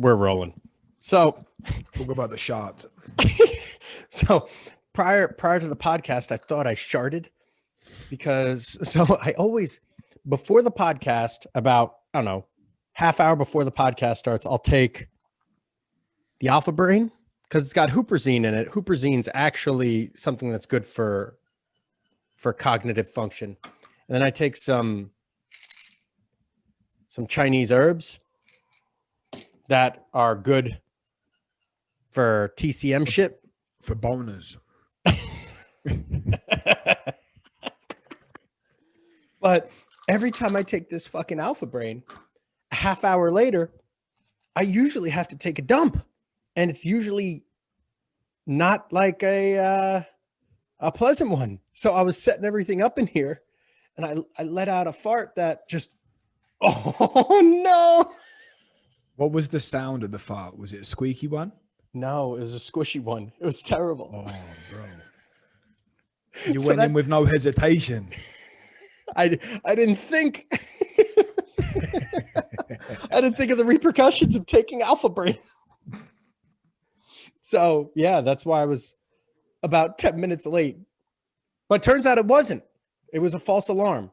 We're rolling. So talk about the shot. So prior to the podcast, I thought I sharted because I always, before the podcast, about, I don't know, half hour before the podcast starts, I'll take the Alpha Brain because it's got huperzine in it. Huperzine's actually something that's good for cognitive function. And then I take some Chinese herbs that are good for TCM shit. For boners. But every time I take this fucking Alpha Brain, a half hour later, I usually have to take a dump. And it's usually not like a pleasant one. So I was setting everything up in here and I let out a fart that just, oh no. What was the sound of the fart? Was it a squeaky one? No, it was a squishy one. It was terrible. Oh, bro. You went in with no hesitation. I didn't think. I didn't think of the repercussions of taking Alpha Brain. So, yeah, that's why I was about 10 minutes late. But turns out it wasn't. It was a false alarm.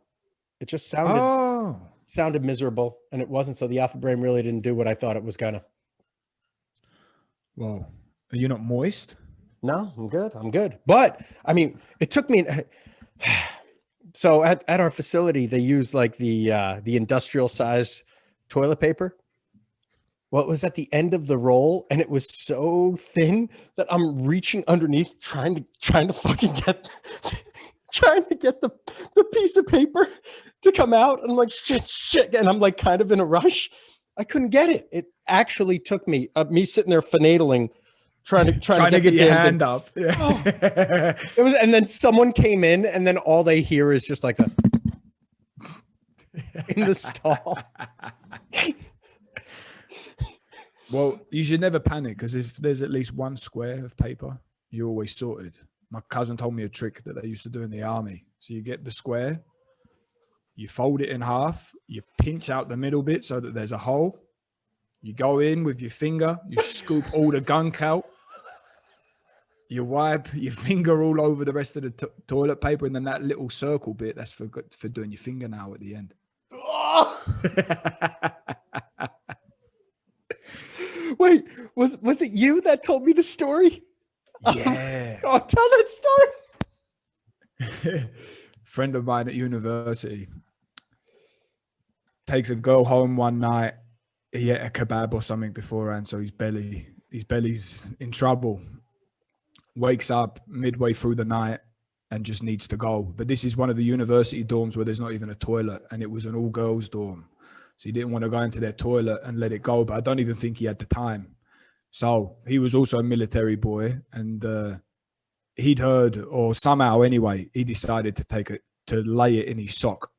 It just sounded miserable, and it wasn't. So the Alpha Brain really didn't do what I thought it was gonna. Well, are you not moist? No, I'm good. But I mean, it took me. So at our facility, they use like the industrial sized toilet paper. Well, it was at the end of the roll, and it was so thin that I'm reaching underneath, trying to fucking get, trying to get the piece of paper to come out. And I'm like, shit, and I'm like kind of in a rush. I couldn't get it. It actually took me sitting there finagling, trying to get your hand up. Yeah. Oh. It was, and then someone came in, and then all they hear is just like a in the stall. Well, you should never panic, because if there's at least one square of paper, you're always sorted. My cousin told me a trick that they used to do in the army. So you get the square, you fold it in half, you pinch out the middle bit so that there's a hole. You go in with your finger, you scoop all the gunk out. You wipe your finger all over the rest of the toilet paper, and then that little circle bit, that's for doing your fingernail at the end. Wait, was it you that told me the story? Yeah. Oh, tell that story. Friend of mine at university takes a girl home one night. He ate a kebab or something beforehand, so his belly's in trouble. Wakes up midway through the night and just needs to go. But this is one of the university dorms where there's not even a toilet, and it was an all-girls dorm. So he didn't want to go into their toilet and let it go, but I don't even think he had the time. So he was also a military boy, and he'd heard, or somehow anyway, he decided to lay it in his sock.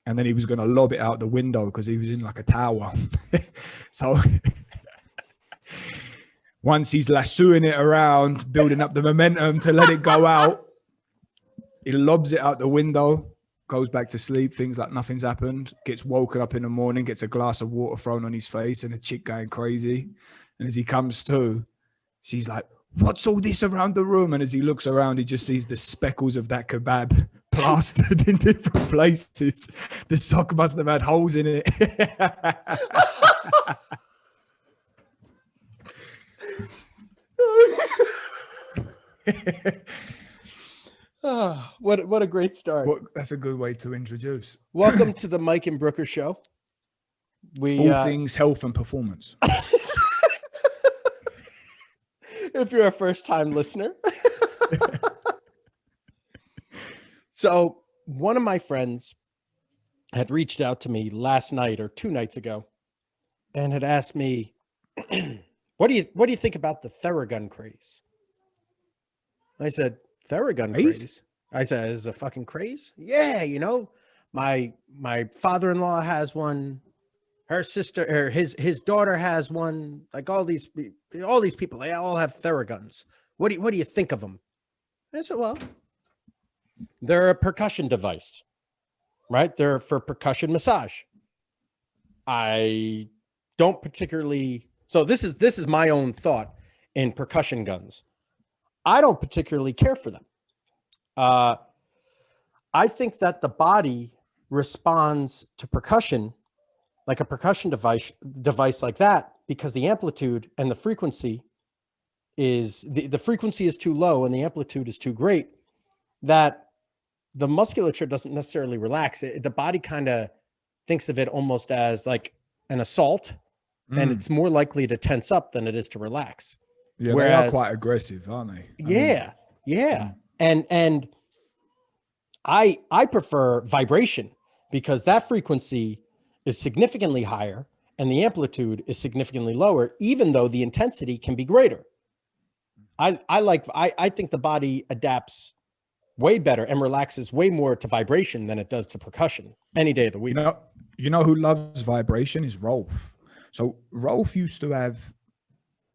And then he was going to lob it out the window because he was in like a tower. So once he's lassoing it around, building up the momentum to let it go out, he lobs it out the window, goes back to sleep, thinks like nothing's happened, gets woken up in the morning, gets a glass of water thrown on his face and a chick going crazy. And as he comes to, she's like, "What's all this around the room?" And as he looks around, he just sees the speckles of that kebab plastered in different places. The sock must have had holes in it. Oh, what a great start. That's a good way to introduce. Welcome to the Mike and Brooker show. All things health and performance. If you're a first-time listener. So one of my friends had reached out to me last night or 2 nights ago and had asked me, what do you think about the Theragun craze? I said, Theragun craze? I said, is it a fucking craze? Yeah, you know, my father-in-law has one. Her sister, or his daughter has one. Like all these people, they all have Theraguns. What do you think of them? And I said, well, they're a percussion device, right? They're for percussion massage. I don't particularly So this is my own thought in percussion guns. I don't particularly care for them. I think that the body responds to percussion like a percussion device like that, because the amplitude and the frequency is the frequency is too low and the amplitude is too great, that the musculature doesn't necessarily relax. The body kind of thinks of it almost as like an assault, and it's more likely to tense up than it is to relax. Yeah, Whereas, they are quite aggressive, aren't they? And I prefer vibration, because that frequency is significantly higher and the amplitude is significantly lower, even though the intensity can be greater. I think the body adapts way better and relaxes way more to vibration than it does to percussion any day of the week. You know who loves vibration is Rolf. So Rolf used to have,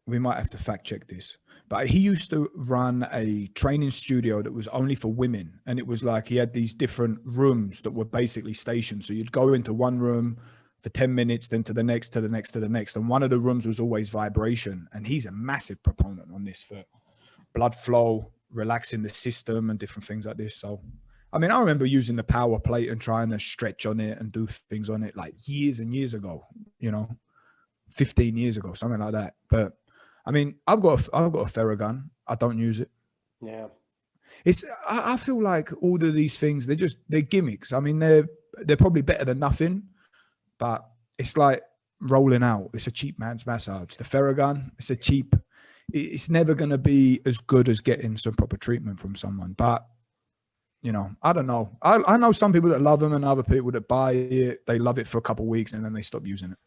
we might have to fact check this, but he used to run a training studio that was only for women. And it was like, he had these different rooms that were basically stations. So you'd go into one room for 10 minutes, then to the next, to the next, to the next. And one of the rooms was always vibration. And he's a massive proponent on this for blood flow, relaxing the system and different things like this. So, I mean, I remember using the power plate and trying to stretch on it and do things on it like years and years ago, 15 years ago, something like that. But I mean, I've got a Theragun. I don't use it. Yeah. I feel like all of these things, they're gimmicks. I mean, they're probably better than nothing, but it's like rolling out. It's a cheap man's massage. The Theragun, it's never going to be as good as getting some proper treatment from someone. But, I don't know. I know some people that love them and other people that buy it. They love it for a couple of weeks and then they stop using it.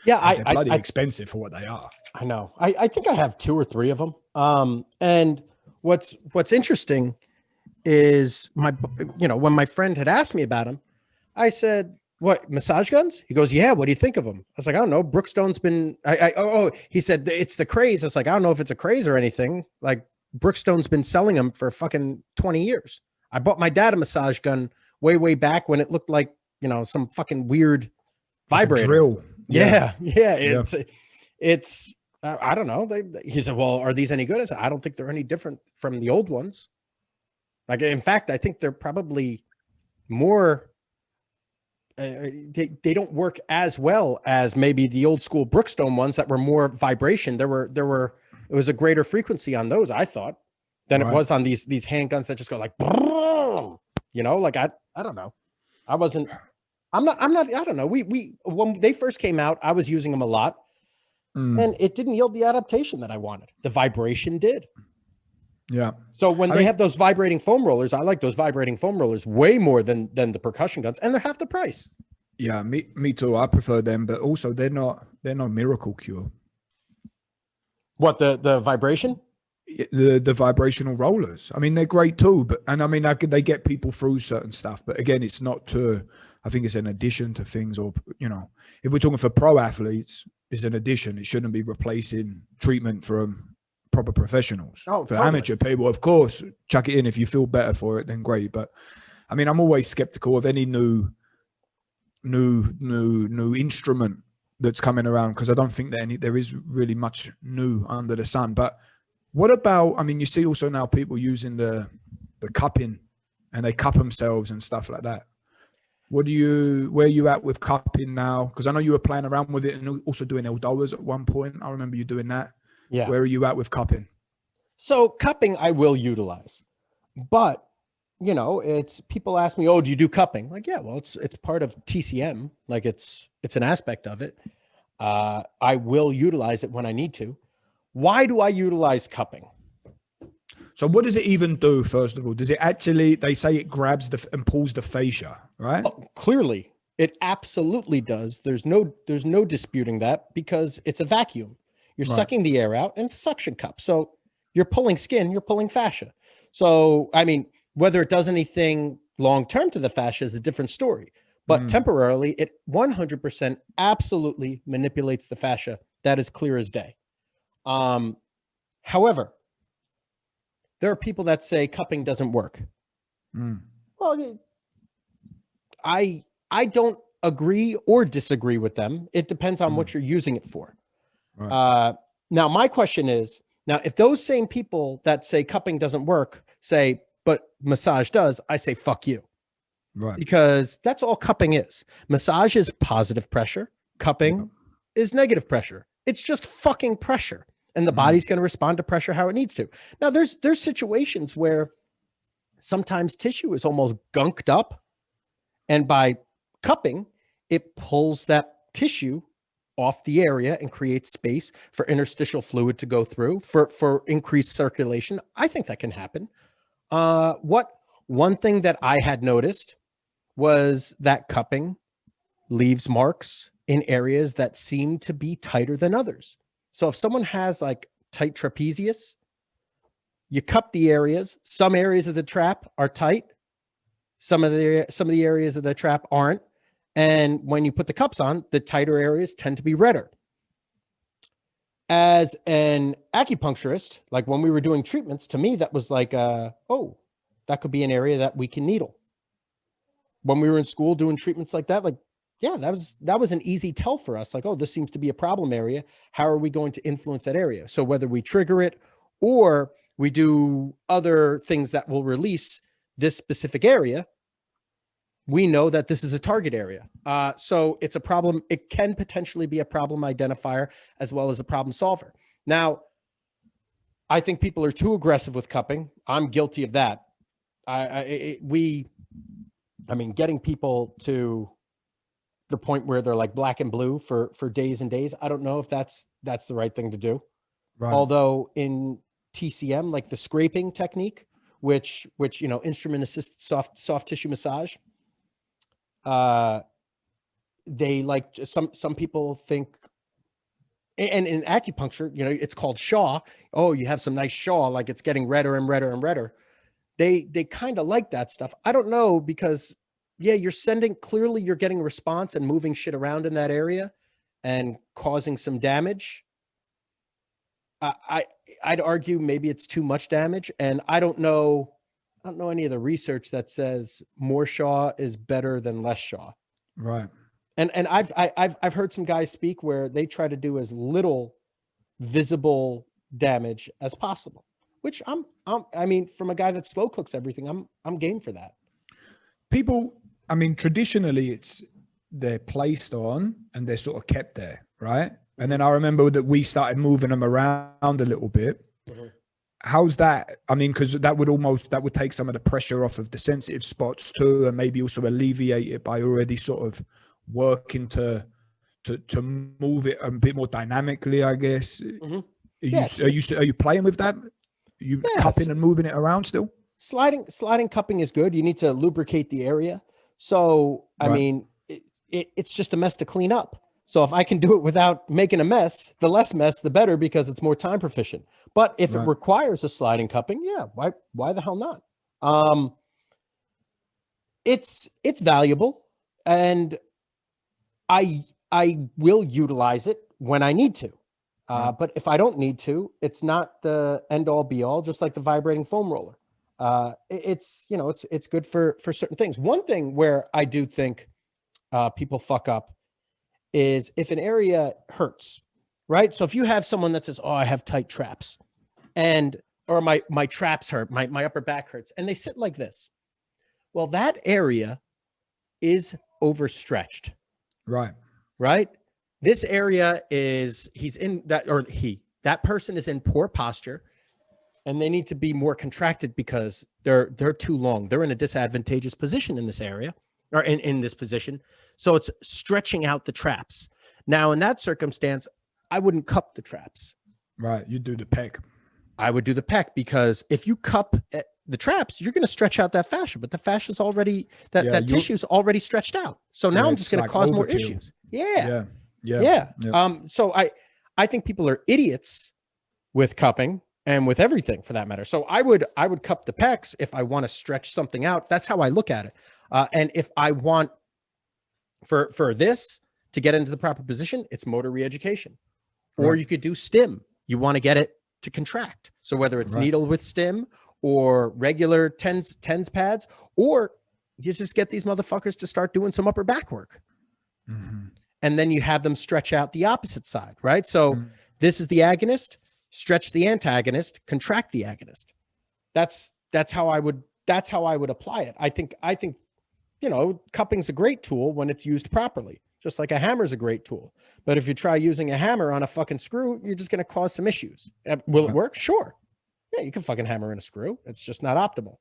Yeah, they're bloody expensive for what they are. I know. I think I have 2 or 3 of them. And what's interesting is when my friend had asked me about them, I said, "What, massage guns?" He goes, "Yeah. What do you think of them?" I was like, "I don't know. Brookstone's been." He said, "It's the craze." I was like, "I don't know if it's a craze or anything. Like, Brookstone's been selling them for fucking 20 years. I bought my dad a massage gun way back when it looked like some fucking weird vibrator." Like a drill. Yeah. It's I don't know. He said, "Well, are these any good?" I said, "I don't think they're any different from the old ones. Like, in fact, I think they're probably more. They don't work as well as maybe the old school Brookstone ones that were more vibration. It was a greater frequency on those, I thought, than it was on these handguns that just go like, like I don't know. I don't know. We when they first came out, I was using them a lot. And it didn't yield the adaptation that I wanted. The vibration did. Yeah. So when they have those vibrating foam rollers, I like those vibrating foam rollers way more than the percussion guns, and they're half the price. Yeah, me too. I prefer them, but also they're not miracle cure. What, the vibration? The vibrational rollers. I mean, they're great too, but they get people through certain stuff. But again, it's not to. I think it's an addition to things, or if we're talking for pro athletes, it's an addition. It shouldn't be replacing treatment from proper professionals. For totally. Amateur people, of course, chuck it in. If you feel better for it, then great. But I mean, I'm always skeptical of any new instrument that's coming around, because I don't think that there is really much new under the sun. But what about, I mean, you see also now people using the cupping, and they cup themselves and stuff like that. Where are you at with cupping now? Because I know you were playing around with it and also doing Eldoas at one point. I remember you doing that. Yeah. Where are you at with cupping? So cupping I will utilize, but it's, people ask me, "Oh, do you do cupping?" Like, yeah, well, it's part of TCM. Like, it's an aspect of it. I will utilize it when I need to. Why do I utilize cupping? So what does it even do, first of all? Does it actually, they say it grabs and pulls the fascia, right? Oh, clearly, it absolutely does. There's no disputing that, because it's a vacuum. You're sucking the air out, and it's a suction cup. So you're pulling skin, you're pulling fascia. So, I mean, whether it does anything long-term to the fascia is a different story. But temporarily, it 100% absolutely manipulates the fascia. That is clear as day. However, there are people that say cupping doesn't work. Well, I don't agree or disagree with them. It depends on what you're using it for. Right. Now my question is, now if those same people that say cupping doesn't work say, but massage does, I say, fuck you. Right. Because that's all cupping is. Massage is positive pressure. Cupping is negative pressure. It's just fucking pressure. And the body's going to respond to pressure how it needs to. Now there's situations where sometimes tissue is almost gunked up, and by cupping, it pulls that tissue off the area and creates space for interstitial fluid to go through for increased circulation. I think that can happen. One thing that I had noticed was that cupping leaves marks in areas that seem to be tighter than others. So if someone has like tight trapezius, you cup the areas. Some areas of the trap are tight. Some of the areas of the trap aren't. And when you put the cups on, the tighter areas tend to be redder. As an acupuncturist, like when we were doing treatments, to me, that was like, oh, that could be an area that we can needle. When we were in school doing treatments like that, like, yeah, that was an easy tell for us. Like, oh, this seems to be a problem area. How are we going to influence that area? So whether we trigger it or we do other things that will release this specific area, we know that this is a target area. So it's a problem. It can potentially be a problem identifier as well as a problem solver. Now, I think people are too aggressive with cupping. I'm guilty of that. I mean, getting people to the point where they're like black and blue for days and days. I don't know if that's the right thing to do. Right. Although in TCM, like the scraping technique, which, you know, instrument assisted soft tissue massage, they like some people think, and in acupuncture, you know, it's called Shaw. Oh, you have some nice Shaw, like it's getting redder and redder and redder. They kind of like that stuff. I don't know, because yeah, clearly you're getting a response and moving shit around in that area and causing some damage. I'd argue maybe it's too much damage, and I don't know any of the research that says more Shaw is better than less Shaw. Right. And I've heard some guys speak where they try to do as little visible damage as possible, which I mean, from a guy that slow cooks everything, I'm game for that. People, I mean, traditionally they're placed on and they're sort of kept there, right? And then I remember that we started moving them around a little bit. Mm-hmm. How's that? I mean, because that would take some of the pressure off of the sensitive spots too, and maybe also alleviate it by already sort of working to move it a bit more dynamically, I guess. Mm-hmm. Are you playing with that? You cupping and moving it around still? Sliding cupping is good. You need to lubricate the area. So, I mean, it's just a mess to clean up. So if I can do it without making a mess, the less mess, the better, because it's more time proficient. But if it requires a sliding cupping, yeah, why the hell not? It's valuable, and I will utilize it when I need to. But if I don't need to, it's not the end all be all, just like the vibrating foam roller. It's good for certain things. One thing where I do think people fuck up is if an area hurts, right? So if you have someone that says, oh, I have tight traps, or my traps hurt, my upper back hurts, and they sit like this. Well, that area is overstretched. Right? This area that person is in poor posture, and they need to be more contracted because they're too long. They're in a disadvantageous position in this area, or in this position. So it's stretching out the traps. Now, in that circumstance, I wouldn't cup the traps. Right. You do the pec. I would do the pec, because if you cup the traps, you're going to stretch out that fascia, but the fascia is already, that tissue is already stretched out. So now I'm just going to cause more issues. Yeah. So I think people are idiots with cupping and with everything for that matter. So I would cup the pecs if I want to stretch something out. That's how I look at it. And if I want for this to get into the proper position, it's motor re-education. Or you could do stim. You want to get it to contract. So whether it's needle with stim or regular tens pads, or you just get these motherfuckers to start doing some upper back work. Mm-hmm. And then you have them stretch out the opposite side, right? So This is the agonist, stretch the antagonist, contract the agonist. That's how I would apply it. I think, cupping's a great tool when it's used properly, just like a hammer is a great tool. But if you try using a hammer on a fucking screw, you're just going to cause some issues. Will it work? Sure. Yeah, you can fucking hammer in a screw. It's just not optimal.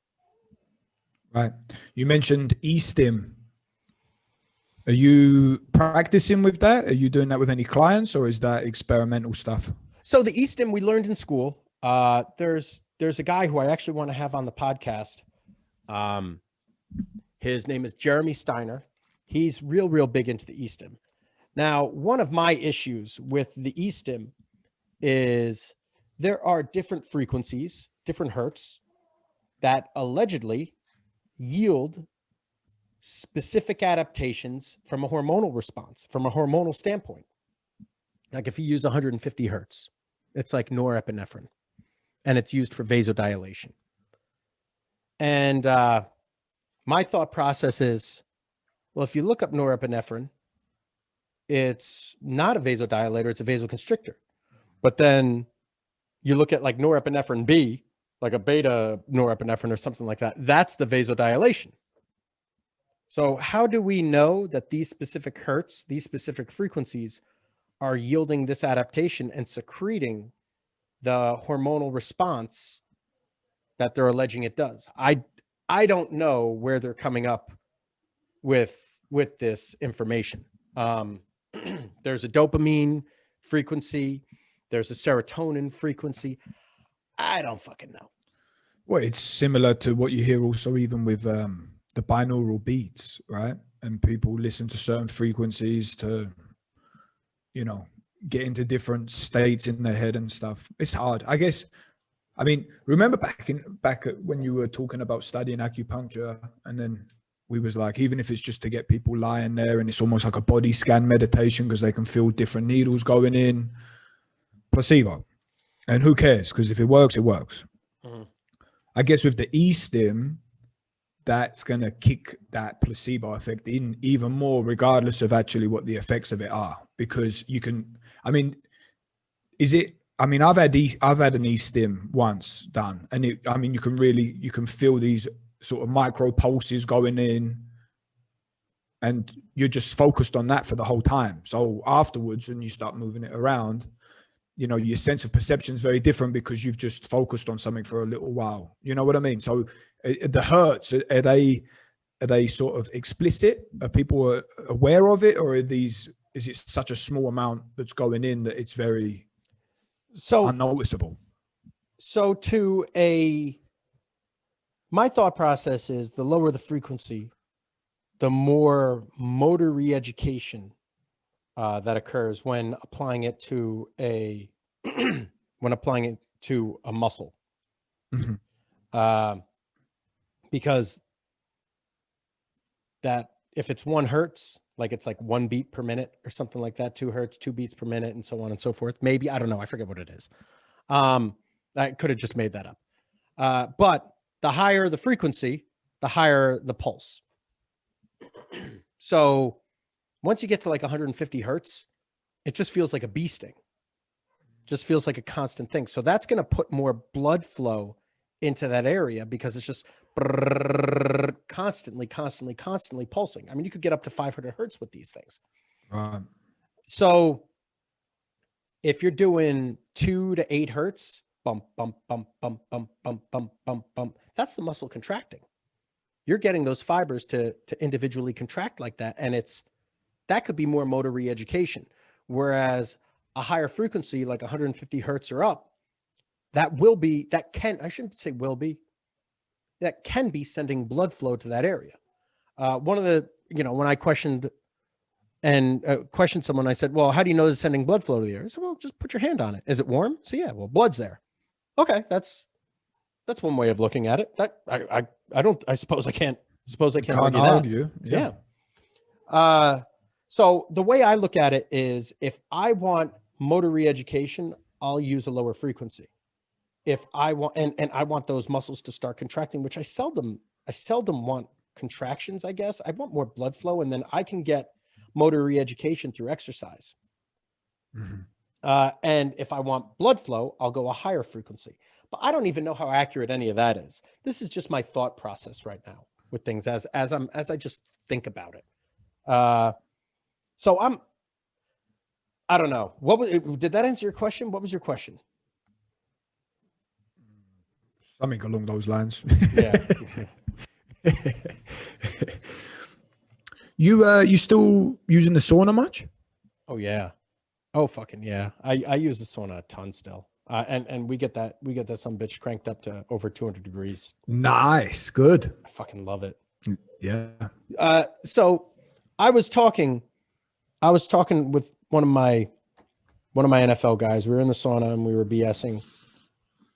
Right. You mentioned E-Stim. Are you practicing with that? Are you doing that with any clients, or is that experimental stuff? So the E-Stim we learned in school. There's a guy who I actually want to have on the podcast. His name is Jeremy Steiner. He's real big into the E-Stim. Now, one of my issues with the E-Stim is there are different frequencies, different hertz that allegedly yield specific adaptations from a hormonal response, from a hormonal standpoint. Like if you use 150 hertz, it's like norepinephrine, and it's used for vasodilation. And my thought process is, well, if you look up norepinephrine, it's not a vasodilator, it's a vasoconstrictor. But then you look at like norepinephrine B, like a beta norepinephrine or something like that, that's the vasodilation. So how do we know that these specific hertz, these specific frequencies are yielding this adaptation and secreting the hormonal response that they're alleging it does? I don't know where they're coming up with this information. There's a dopamine frequency. There's a serotonin frequency. I don't fucking know. Well, it's similar to what you hear also even with the binaural beats, right? And people listen to certain frequencies to, get into different states in their head and stuff. It's hard, I guess. I mean, remember back when you were talking about studying acupuncture, and then we was like, even if it's just to get people lying there and it's almost like a body scan meditation because they can feel different needles going in, placebo. And who cares? Because if it works, it works. Mm-hmm. I guess with the E-Stim, that's going to kick that placebo effect in even more, regardless of actually what the effects of it are. Because you can, I've had an E-Stim once done, and you can feel these sort of micro pulses going in, and you're just focused on that for the whole time. So afterwards, when you start moving it around, your sense of perception is very different because you've just focused on something for a little while. You know what I mean? So the hertz, are they sort of explicit? Are people aware of it, or is it such a small amount that's going in that it's very unnoticeable? So my thought process is the lower the frequency, the more motor re-education that occurs when applying it to a muscle. Mm-hmm. Because that if it's 1 hertz, like it's like 1 beat per minute or something like that, 2 hertz, 2 beats per minute, and so on and so forth. Maybe, I don't know. I forget what it is. I could have just made that up. But the higher the frequency, the higher the pulse. So once you get to like 150 hertz, it just feels like a bee sting. Just feels like a constant thing. So that's going to put more blood flow into that area because it's just constantly pulsing. I mean, you could get up to 500 hertz with these things. So if you're doing 2 to 8 hertz, bump, bump, bump, bump, bump, bump, bump, bump, bump, that's the muscle contracting. You're getting those fibers to individually contract like that. And that could be more motor re-education. Whereas a higher frequency, like 150 hertz or up, that can be sending blood flow to that area. One of the, when I questioned someone, I said, well, how do you know it's sending blood flow to the area? I said, well, just put your hand on it. Is it warm? So yeah, well, blood's there. Okay. That's one way of looking at it. I suppose I can't argue. Yeah. So the way I look at it is, if I want motor re-education, I'll use a lower frequency. If I want, and I want those muscles to start contracting, which I seldom want contractions, I guess. I want more blood flow, and then I can get motor re-education through exercise. Mm-hmm. And if I want blood flow, I'll go a higher frequency. But I don't even know how accurate any of that is. This is just my thought process right now with things as I just think about it. So I don't know. Did that answer your question? What was your question? Something along those lines. Yeah. You still using the sauna much? Oh yeah. Oh fucking yeah. I use the sauna a ton still. And we get that some bitch cranked up to over 200 degrees. Nice. Good. I fucking love it. Yeah. So I was talking with one of my NFL guys. We were in the sauna and we were BSing.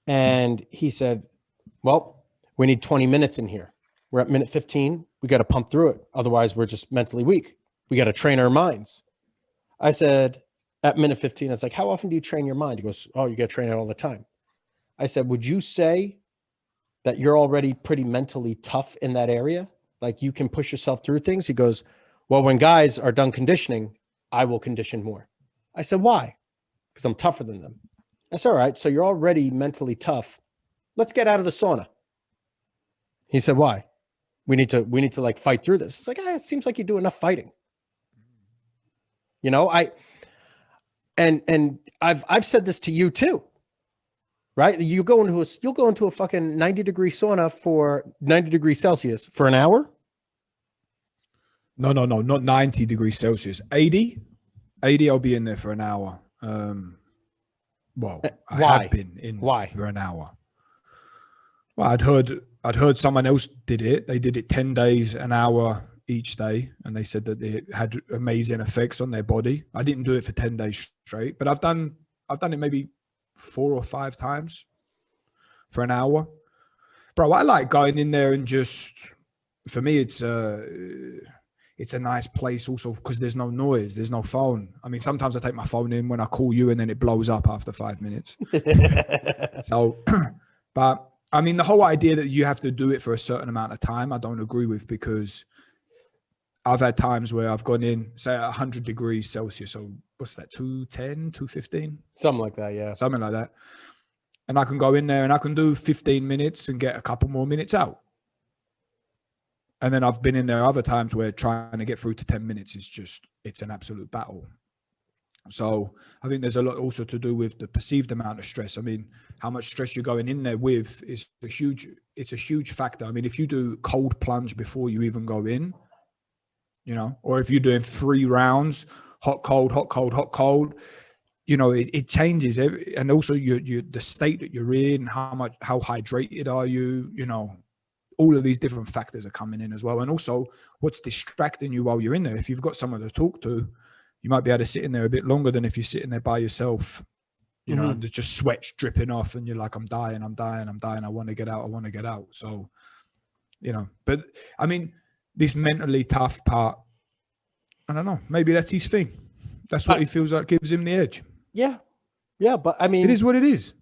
And he said, well, we need 20 minutes in here. We're at minute 15. We got to pump through it. Otherwise, we're just mentally weak. We got to train our minds. I said, at minute 15, I was like, how often do you train your mind? He goes, oh, you got to train it all the time. I said, would you say that you're already pretty mentally tough in that area? Like you can push yourself through things? He goes, well, when guys are done conditioning, I will condition more. I said, why? Because I'm tougher than them. I said, all right, so you're already mentally tough. Let's get out of the sauna. He said, why? We need to like fight through this. It's like, it seems like you do enough fighting. You know, I've said this to you too, right? You'll go into a fucking 90-degree sauna for 90 degrees Celsius for an hour. No, not 90 degrees Celsius. 80 I'll be in there for an hour. Well, I have been in for an hour. Well, I'd heard someone else did it. They did it 10 days, an hour each day. And they said that it had amazing effects on their body. I didn't do it for 10 days straight, but I've done it maybe 4 or 5 times for an hour. Bro, I like going in there and just, for me, it's a nice place also because there's no noise, there's no phone. I mean, sometimes I take my phone in when I call you and then it blows up after 5 minutes. So, but I mean, the whole idea that you have to do it for a certain amount of time, I don't agree with, because I've had times where I've gone in, say, at 100 degrees Celsius. So what's that, 210, 215? Something like that, yeah. Something like that. And I can go in there and I can do 15 minutes and get a couple more minutes out. And then I've been in there other times where trying to get through to 10 minutes is just, it's an absolute battle. So I think there's a lot also to do with the perceived amount of stress. I mean, how much stress you're going in there with is it's a huge factor. I mean, if you do cold plunge before you even go in, you know, or if you're doing 3 rounds, hot, cold, hot, cold, hot, cold, you know, it changes. And also the state that you're in, how hydrated are you, you know, all of these different factors are coming in as well. And also what's distracting you while you're in there. If you've got someone to talk to, you might be able to sit in there a bit longer than if you're sitting there by yourself, you know, and there's just sweat dripping off and you're like, I'm dying. I want to get out. So, you know, but I mean, this mentally tough part, I don't know, maybe that's his thing. That's what he feels like gives him the edge. Yeah. Yeah. But I mean, it is what it is.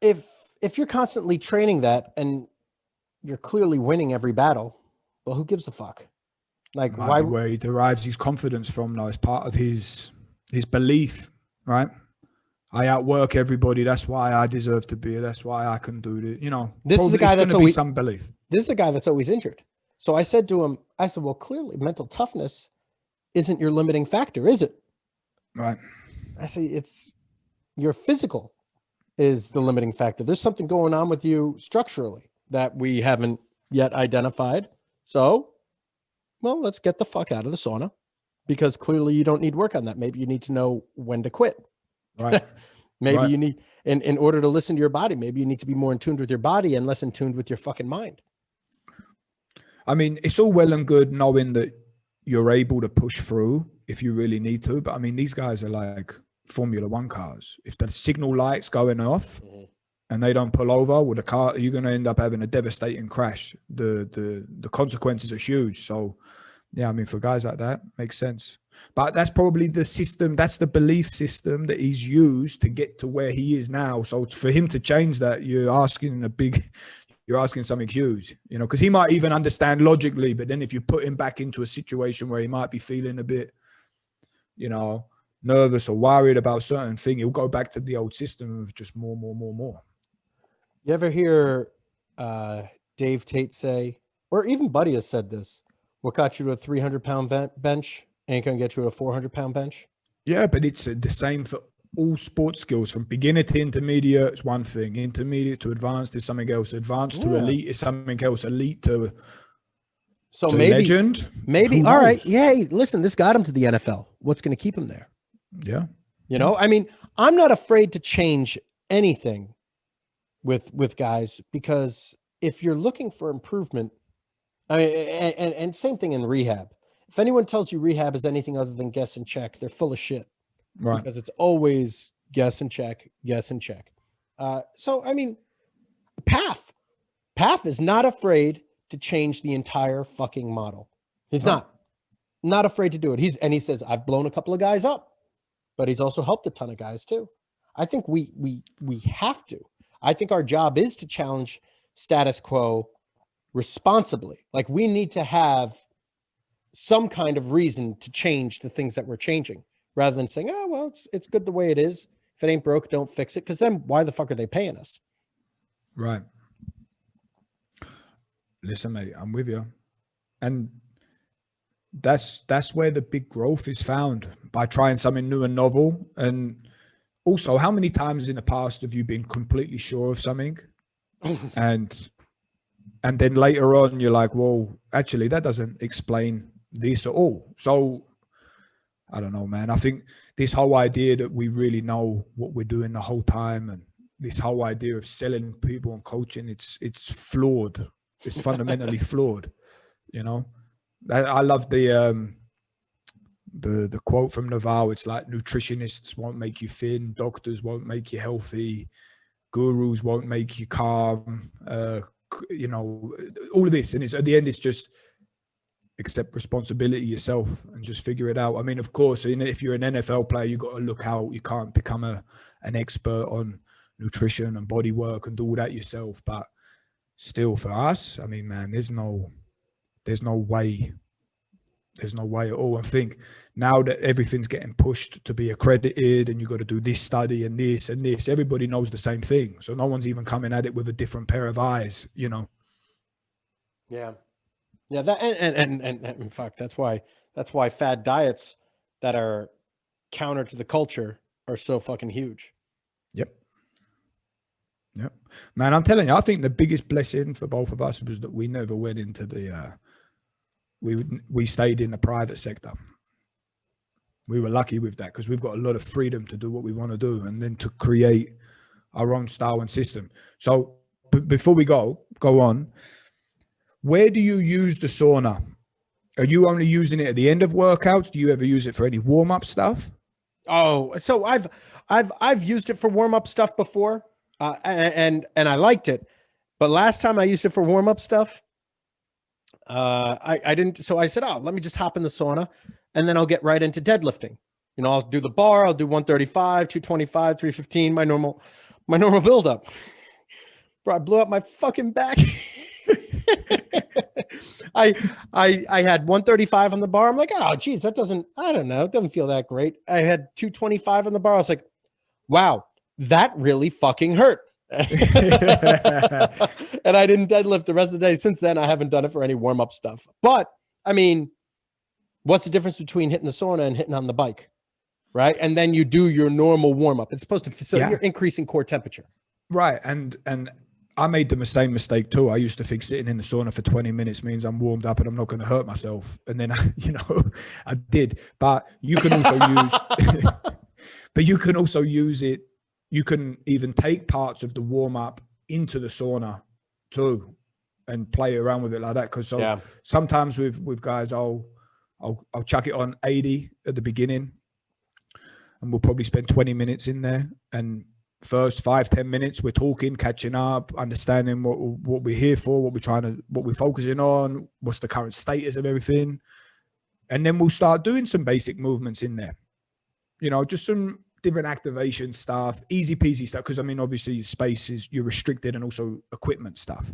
If you're constantly training that and you're clearly winning every battle, well, who gives a fuck? Like, why? Where he derives his confidence from, though, as part of his belief, right? I outwork everybody. That's why I deserve to be here. That's why I can do this. You know, this is a guy that's always some belief. This is a guy that's always injured. So I said to him, well, clearly mental toughness isn't your limiting factor, is it? Right. I say it's your physical is the limiting factor. There's something going on with you structurally that we haven't yet identified. So, well, let's get the fuck out of the sauna, because clearly you don't need work on that. Maybe you need to know when to quit. Right. Maybe you need, in order to listen to your body, maybe you need to be more in tune with your body and less in tune with your fucking mind. I mean, it's all well and good knowing that you're able to push through if you really need to. But I mean, these guys are like Formula One cars. If the signal light's going off and they don't pull over with the car, you're going to end up having a devastating crash. The consequences are huge. So, yeah, I mean, for guys like that, makes sense. But that's probably the system. That's the belief system that he's used to get to where he is now. So for him to change that, you're asking something huge, you know, because he might even understand logically, but then if you put him back into a situation where he might be feeling a bit, you know, nervous or worried about a certain thing, he'll go back to the old system of just more. You ever hear Dave Tate say, or even Buddy has said this, what got you to a 300-pound bench ain't going to get you to a 400-pound bench? Yeah, but it's the same for all sports skills. From beginner to intermediate, it's one thing. Intermediate to advanced is something else. Advanced to elite is something else. Elite to maybe legend. Maybe. All right. Yeah. Listen, this got him to the NFL. What's going to keep him there? Yeah. You know, I mean, I'm not afraid to change anything with guys, because if you're looking for improvement, I mean, and same thing in rehab. If anyone tells you rehab is anything other than guess and check, they're full of shit. Right. Because it's always guess and check, guess and check. So, I mean, Path is not afraid to change the entire fucking model. He's not afraid to do it. He says, I've blown a couple of guys up, but he's also helped a ton of guys too. I think we have to. I think our job is to challenge status quo responsibly. Like, we need to have some kind of reason to change the things that we're changing, rather than saying, oh, well, it's good the way it is. If it ain't broke, don't fix it. Because then why the fuck are they paying us? Right. Listen, mate, I'm with you. And that's where the big growth is found, by trying something new and novel. And also, how many times in the past have you been completely sure of something and then later on you're like, well, actually that doesn't explain this at all. So I don't know, man. I think this whole idea that we really know what we're doing the whole time, and this whole idea of selling people and coaching, it's flawed. It's fundamentally flawed. You know, I love the quote from Naval. It's like, nutritionists won't make you thin, doctors won't make you healthy, gurus won't make you calm. You know, all of this, and it's at the end, it's just accept responsibility yourself and just figure it out. I mean, of course, if you're an NFL player, you got to look out. You can't become an expert on nutrition and body work and do all that yourself. But still, for us, I mean, man, there's no way. There's no way at all. I think now that everything's getting pushed to be accredited and you got to do this study and this and this, everybody knows the same thing. So no one's even coming at it with a different pair of eyes, you know? Yeah. Yeah. That, and in fact, that's why fad diets that are counter to the culture are so fucking huge. Yep. Man, I'm telling you, I think the biggest blessing for both of us was that we never went into the, we stayed in the private sector. We were lucky with that, because we've got a lot of freedom to do what we want to do, and then to create our own style and system. So before we go on, where do you use the sauna? Are you only using it at the end of workouts? Do you ever use it for any warm-up stuff? Oh, so I've used it for warm-up stuff before, and I liked it. But last time I used it for warm-up stuff, I didn't. So I said, oh, let me just hop in the sauna, and then I'll get right into deadlifting. You know, I'll do the bar. I'll do 135, 225, 315, my normal buildup. Bro, I blew up my fucking back. I had 135 on the bar. I'm like, oh, geez, I don't know. It doesn't feel that great. I had 225 on the bar. I was like, wow, that really fucking hurt. And I didn't deadlift the rest of the day. Since then, I haven't done it for any warm-up stuff. But I mean, what's the difference between hitting the sauna and hitting on the bike? Right. And then you do your normal warm-up. It's supposed to, so you're increasing core temperature. Right. And I made the same mistake too. I used to think sitting in the sauna for 20 minutes means I'm warmed up and I'm not going to hurt myself. And then, I did. But you can also use it. You can even take parts of the warm up into the sauna too, and play around with it like that. Because sometimes with guys, I'll chuck it on 80 at the beginning, and we'll probably spend 20 minutes in there. And first 5-10 minutes, we're talking, catching up, understanding what we're here for, what we're focusing on, what's the current status of everything, and then we'll start doing some basic movements in there. Just some different activation stuff, easy peasy stuff. Because I mean, obviously, you're restricted, and also equipment stuff.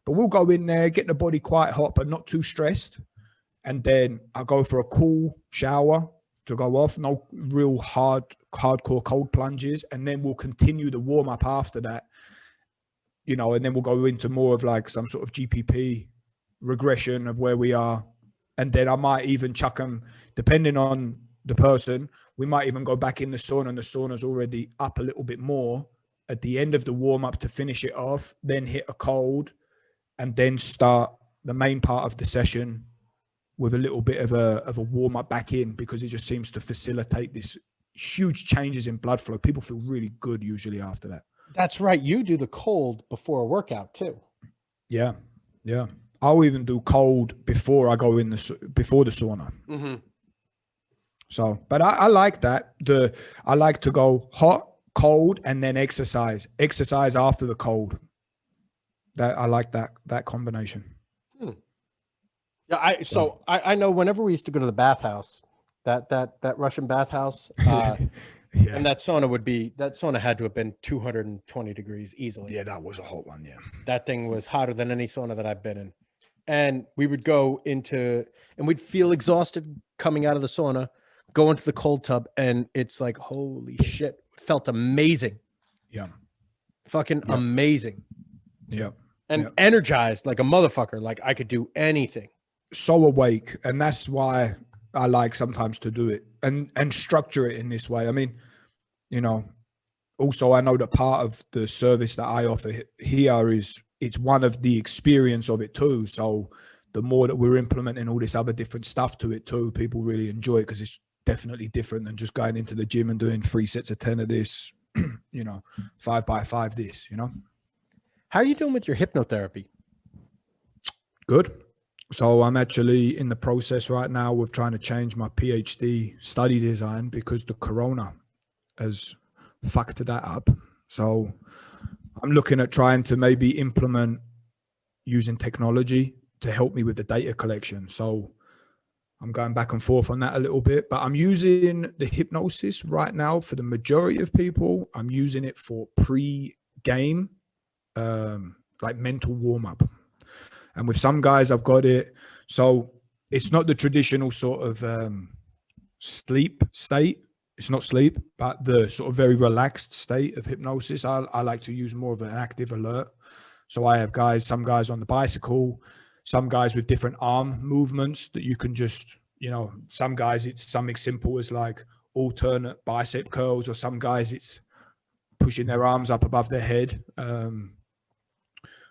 But we'll go in there, get the body quite hot, but not too stressed. And then I'll go for a cool shower, to go off, no real hardcore cold plunges, and then we'll continue the warm up after that, you know, and then we'll go into more of like some sort of GPP regression of where we are. And then I might even chuck them, depending on the person, we might even go back in the sauna, and the sauna's already up a little bit more at the end of the warm up to finish it off, then hit a cold, and then start the main part of the session with a little bit of a warm up back in, because it just seems to facilitate this huge changes in blood flow. People feel really good usually after that. That's right. You do the cold before a workout too. Yeah. Yeah. I'll even do cold before I go in before the sauna. Mm-hmm. So, but I like that. I like to go hot, cold, and then exercise after the cold. That I like that combination. Yeah, I know whenever we used to go to the bathhouse, that Russian bathhouse, Yeah. and that sauna had to have been 220 degrees easily. Yeah, that was a hot one. Yeah, that thing was hotter than any sauna that I've been in. And we would go into, and we'd feel exhausted coming out of the sauna, go into the cold tub, and it's like, holy shit, it felt amazing. Yeah, fucking amazing. Yeah, and energized like a motherfucker. Like I could do anything. So awake, and that's why I like sometimes to do it and structure it in this way. I mean, you know, also I know that part of the service that I offer here is it's one of the experience of it too. So the more that we're implementing all this other different stuff to it too, people really enjoy it, because it's definitely different than just going into the gym and doing 3 sets of 10 of this, you know, 5 by 5 this, you know. How are you doing with your hypnotherapy? Good. So I'm actually in the process right now with trying to change my PhD study design, because the corona has fucked that up. So I'm looking at trying to maybe implement using technology to help me with the data collection. So I'm going back and forth on that a little bit, but I'm using the hypnosis right now for the majority of people. I'm using it for pre-game, like mental warm-up. And with some guys, I've got it. So it's not the traditional sort of sleep state. It's not sleep, but the sort of very relaxed state of hypnosis. I like to use more of an active alert. So I have some guys on the bicycle, some guys with different arm movements that you can just, you know, some guys it's something simple as like alternate bicep curls, or some guys it's pushing their arms up above their head.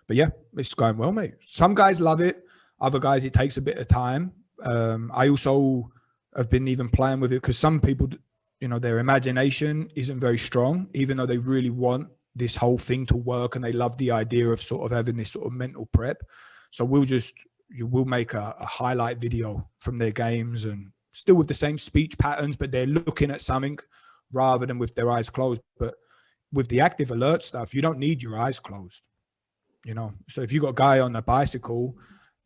But yeah, it's going well, mate. Some guys love it. Other guys, it takes a bit of time. I also have been even playing with it, because some people, you know, their imagination isn't very strong, even though they really want this whole thing to work and they love the idea of sort of having this sort of mental prep. So we'll make a highlight video from their games, and still with the same speech patterns, but they're looking at something rather than with their eyes closed. But with the active alert stuff, you don't need your eyes closed. You know, so if you got a guy on a bicycle,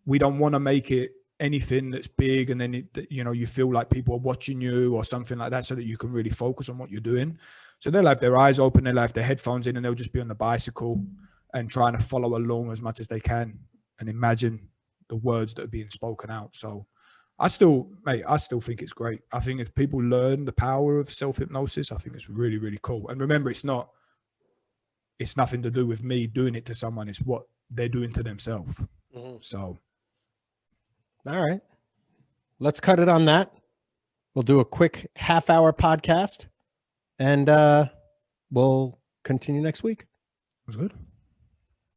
we don't want to make it anything that's big, and then you know, you feel like people are watching you or something like that, so that you can really focus on what you're doing. So they'll have their eyes open, they'll have their headphones in, and they'll just be on the bicycle and trying to follow along as much as they can and imagine the words that are being spoken out. So I still think it's great. I think if people learn the power of self-hypnosis, I think it's really, really cool. And remember, it's nothing to do with me doing it to someone. It's what they're doing to themselves. Mm-hmm. So. All right. Let's cut it on that. We'll do a quick half-hour podcast, and we'll continue next week. That's good.